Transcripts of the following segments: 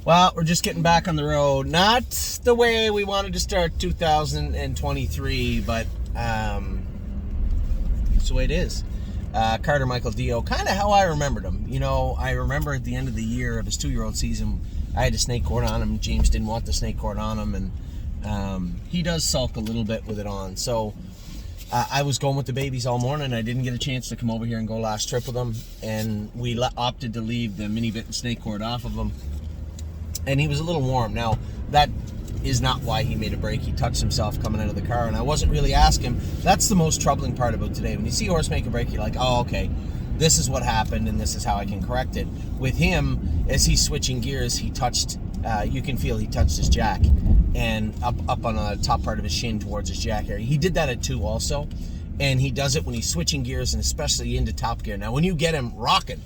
Well, we're just getting back on the road. Not the way we wanted to start 2023, but it's the way it is. Carter Michael Dio, kind of how I remembered him. You know, I remember at the end of the year of his 2-year-old season, I had a snake cord on him. James didn't want the snake cord on him, and he does sulk a little bit with it on. So I was going with the babies all morning. I didn't get a chance to come over here and go last trip with them, and we opted to leave the mini bit and snake cord off of him. And he was a little warm. Now, that is not why he made a break. He touched himself coming out of the car, and I wasn't really asking. That's the most troubling part about today. When you see a horse make a break, you're like, oh, okay, this is what happened, and this is how I can correct it. With him, as he's switching gears, he touched, you can feel he touched his jack, and up on the top part of his shin towards his jack area. He did that at 2 also, and he does it when he's switching gears, and especially into top gear. Now, when you get him rocking,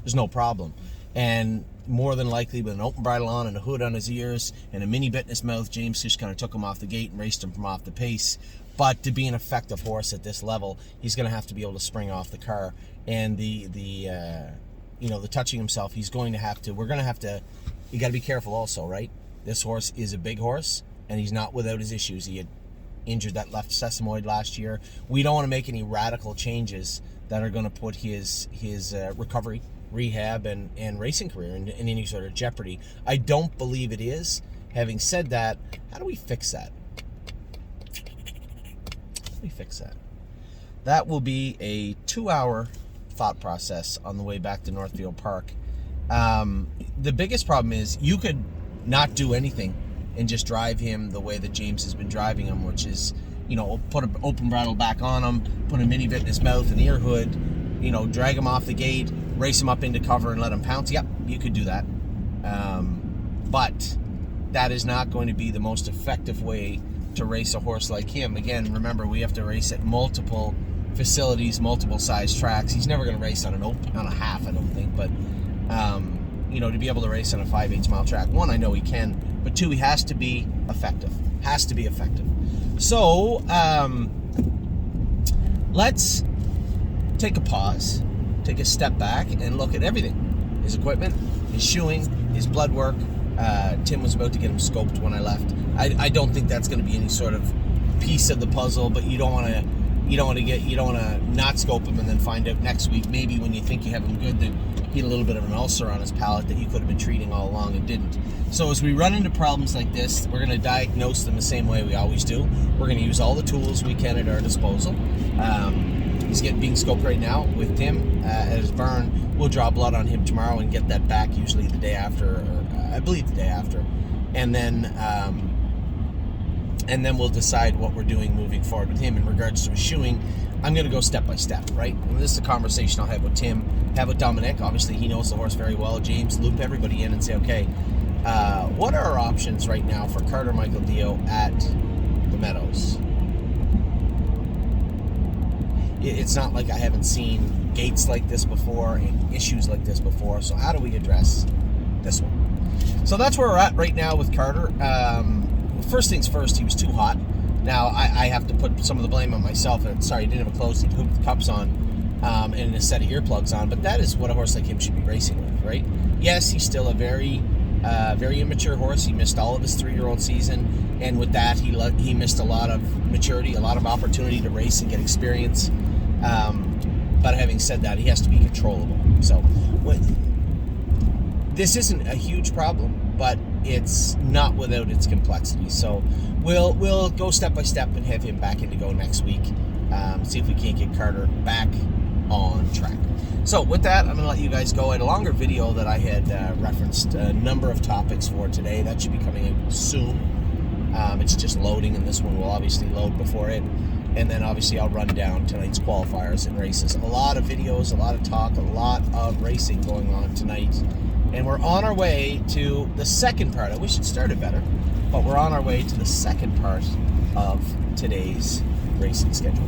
there's no problem. And more than likely with an open bridle on and a hood on his ears and a mini bit in his mouth, James just kind of took him off the gate and raced him from off the pace. But to be an effective horse at this level, he's going to have to be able to spring off the car. And the touching himself, he's going to have to, you got to be careful also, right? This horse is a big horse, and he's not without his issues. He had injured that left sesamoid last year. We don't want to make any radical changes that are going to put his recovery, rehab, and racing career in any sort of jeopardy. I don't believe it is. Having said that, how do we fix that? That will be a 2-hour thought process on the way back to Northfield Park. The biggest problem is you could not do anything and just drive him the way that James has been driving him, which is, put an open bridle back on him, put a mini bit in his mouth, an ear hood, drag him off the gate, race him up into cover and let him pounce. Yep, you could do that. But that is not going to be the most effective way to race a horse like him. Again, remember, we have to race at multiple facilities, multiple size tracks. He's never going to race on a half, I don't think. But, to be able to race on a 5/8 mile track, 1, I know he can. But 2, he has to be effective. So, let's take a pause, take a step back, and look at everything. His equipment, his shoeing, his blood work. Tim was about to get him scoped when I left. I don't think that's going to be any sort of piece of the puzzle, but you don't want to not scope him and then find out next week, maybe when you think you have him good, that he had a little bit of an ulcer on his palate that you could have been treating all along and didn't. So as we run into problems like this, we're going to diagnose them the same way we always do. We're going to use all the tools we can at our disposal. He's being scoped right now with Tim at his burn. We'll draw blood on him tomorrow and get that back usually the day after, or I believe the day after. And then we'll decide what we're doing moving forward with him in regards to his shoeing. I'm going to go step by step, right? And this is a conversation I'll have with Tim, have with Dominic. Obviously, he knows the horse very well. James, loop everybody in and say, okay, what are our options right now for Carter Michael Dio at the Meadows? It's not like I haven't seen gates like this before and issues like this before. So how do we address this one? So that's where we're at right now with Carter. First things first, he was too hot. Now, I have to put some of the blame on myself. Sorry, he didn't have a closed hoop with cups on and a set of earplugs on, but that is what a horse like him should be racing with, right? Yes, he's still a very immature horse. He missed all of his 3-year-old season, and with that, he missed a lot of maturity, a lot of opportunity to race and get experience. But having said that, he has to be controllable. So, this isn't a huge problem, but it's not without its complexity. So we'll go step by step and have him back in to go next week. See if we can't get Carter back on track. So with that, I'm going to let you guys go. I had a longer video that I had referenced a number of topics for today. That should be coming out soon. It's just loading, and this one will obviously load before it. And then obviously I'll run down tonight's qualifiers and races. A lot of videos, a lot of talk, a lot of racing going on tonight. And we're on our way to the second part. I wish it started better, but we're on our way to the second part of today's racing schedule.